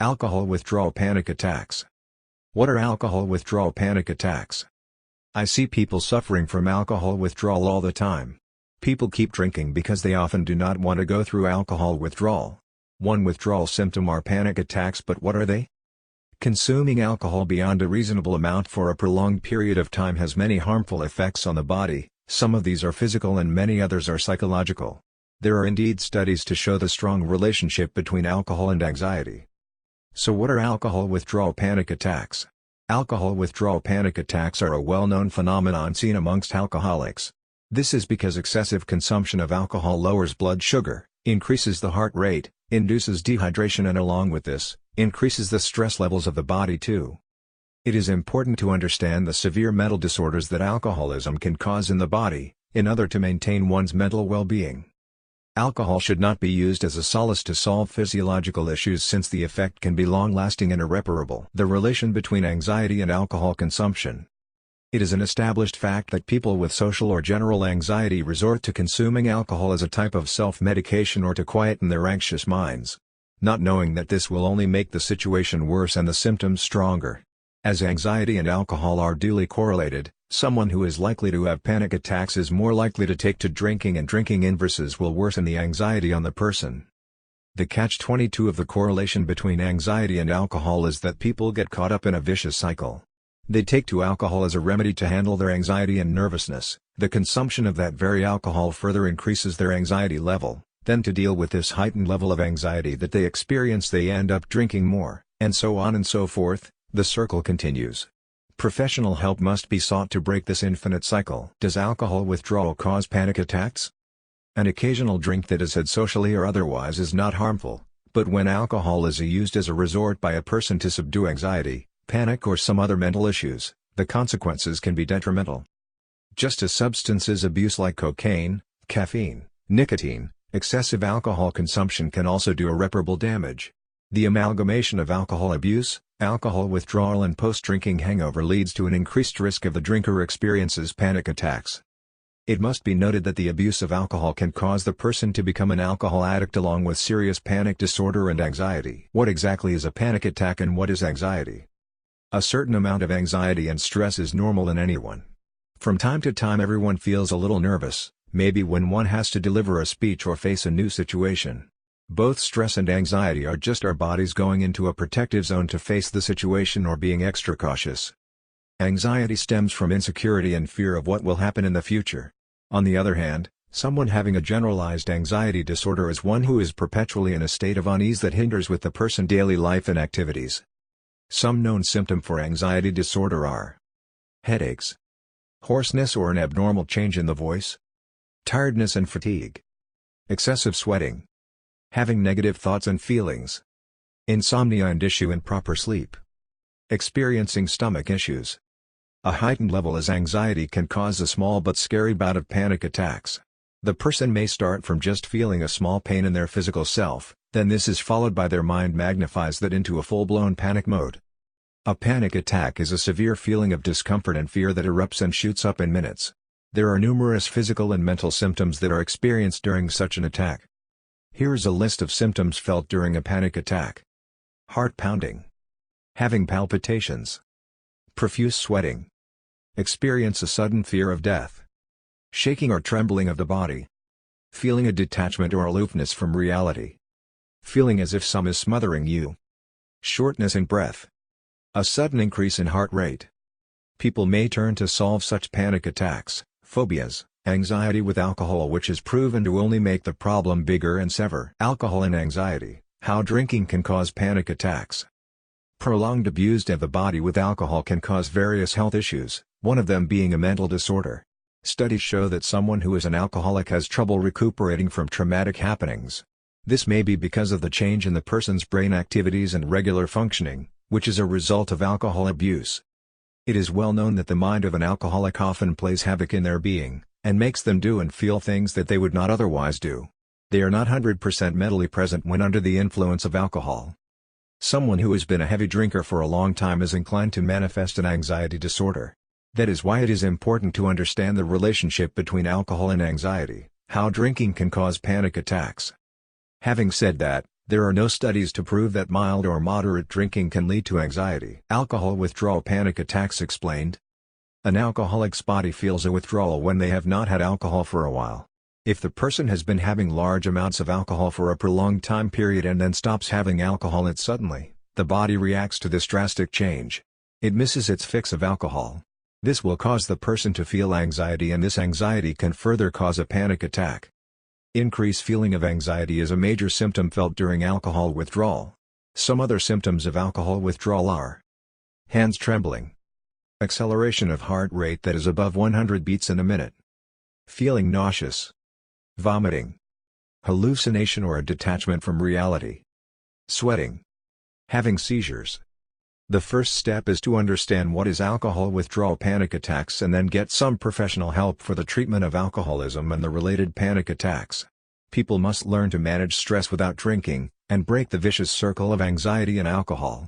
Alcohol withdrawal panic attacks. What are alcohol withdrawal panic attacks? I see people suffering from alcohol withdrawal all the time. People keep drinking because they often do not want to go through alcohol withdrawal. One withdrawal symptom are panic attacks, but what are they? Consuming alcohol beyond a reasonable amount for a prolonged period of time has many harmful effects on the body. Some of these are physical and many others are psychological. There are indeed studies to show the strong relationship between alcohol and anxiety. So what are alcohol withdrawal panic attacks? Alcohol withdrawal panic attacks are a well-known phenomenon seen amongst alcoholics. This is because excessive consumption of alcohol lowers blood sugar, increases the heart rate, induces dehydration, and along with this, increases the stress levels of the body too. It is important to understand the severe mental disorders that alcoholism can cause in the body, in order to maintain one's mental well-being. Alcohol should not be used as a solace to solve physiological issues, since the effect can be long-lasting and irreparable. The relation between anxiety and alcohol consumption. It is an established fact that people with social or general anxiety resort to consuming alcohol as a type of self-medication or to quieten their anxious minds, not knowing that this will only make the situation worse and the symptoms stronger. As anxiety and alcohol are duly correlated, someone who is likely to have panic attacks is more likely to take to drinking, and drinking inverses will worsen the anxiety on the person. The catch-22 of the correlation between anxiety and alcohol is that people get caught up in a vicious cycle. They take to alcohol as a remedy to handle their anxiety and nervousness. The consumption of that very alcohol further increases their anxiety level. Then to deal with this heightened level of anxiety that they experience, they end up drinking more, and so on and so forth. The circle continues. Professional help must be sought to break this infinite cycle. Does alcohol withdrawal cause panic attacks? An occasional drink that is had socially or otherwise is not harmful, but when alcohol is used as a resort by a person to subdue anxiety, panic, or some other mental issues, the consequences can be detrimental. Just as substances abuse like cocaine, caffeine, nicotine, excessive alcohol consumption can also do irreparable damage. The amalgamation of alcohol abuse, alcohol withdrawal, and post-drinking hangover leads to an increased risk of the drinker experiences panic attacks. It must be noted that the abuse of alcohol can cause the person to become an alcohol addict along with serious panic disorder and anxiety. What exactly is a panic attack and what is anxiety? A certain amount of anxiety and stress is normal in anyone. From time to time everyone feels a little nervous, maybe when one has to deliver a speech or face a new situation. Both stress and anxiety are just our bodies going into a protective zone to face the situation or being extra cautious. Anxiety stems from insecurity and fear of what will happen in the future. On the other hand, someone having a generalized anxiety disorder is one who is perpetually in a state of unease that hinders with the person's daily life and activities. Some known symptoms for anxiety disorder are headaches, hoarseness or an abnormal change in the voice, tiredness and fatigue, excessive sweating, having negative thoughts and feelings, insomnia and issue in proper sleep, experiencing stomach issues. A heightened level as anxiety can cause a small but scary bout of panic attacks. The person may start from just feeling a small pain in their physical self, then this is followed by their mind magnifies that into a full-blown panic mode. A panic attack is a severe feeling of discomfort and fear that erupts and shoots up in minutes. There are numerous physical and mental symptoms that are experienced during such an attack. Here is a list of symptoms felt during a panic attack. Heart pounding. Having palpitations. Profuse sweating. Experience a sudden fear of death. Shaking or trembling of the body. Feeling a detachment or aloofness from reality. Feeling as if some is smothering you. Shortness in breath. A sudden increase in heart rate. People may turn to solve such panic attacks, phobias, anxiety with alcohol, which is proven to only make the problem bigger and sever. Alcohol and anxiety, how drinking can cause panic attacks. Prolonged abuse of the body with alcohol can cause various health issues, one of them being a mental disorder. Studies show that someone who is an alcoholic has trouble recuperating from traumatic happenings. This may be because of the change in the person's brain activities and regular functioning, which is a result of alcohol abuse. It is well known that the mind of an alcoholic often plays havoc in their being, and makes them do and feel things that they would not otherwise do. They are not 100% mentally present when under the influence of alcohol. Someone who has been a heavy drinker for a long time is inclined to manifest an anxiety disorder. That is why it is important to understand the relationship between alcohol and anxiety, how drinking can cause panic attacks. Having said that, There are no studies to prove that mild or moderate drinking can lead to anxiety. Alcohol withdrawal panic attacks explained. An alcoholic's body feels a withdrawal when they have not had alcohol for a while. If the person has been having large amounts of alcohol for a prolonged time period and then stops having alcohol suddenly, the body reacts to this drastic change. It misses its fix of alcohol. This will cause the person to feel anxiety, and this anxiety can further cause a panic attack. Increased feeling of anxiety is a major symptom felt during alcohol withdrawal. Some other symptoms of alcohol withdrawal are hands trembling, acceleration of heart rate that is above 100 beats in a minute, feeling nauseous, vomiting, hallucination or a detachment from reality, sweating, having seizures. The first step is to understand what is alcohol withdrawal panic attacks and then get some professional help for the treatment of alcoholism and the related panic attacks. People must learn to manage stress without drinking, and break the vicious circle of anxiety and alcohol.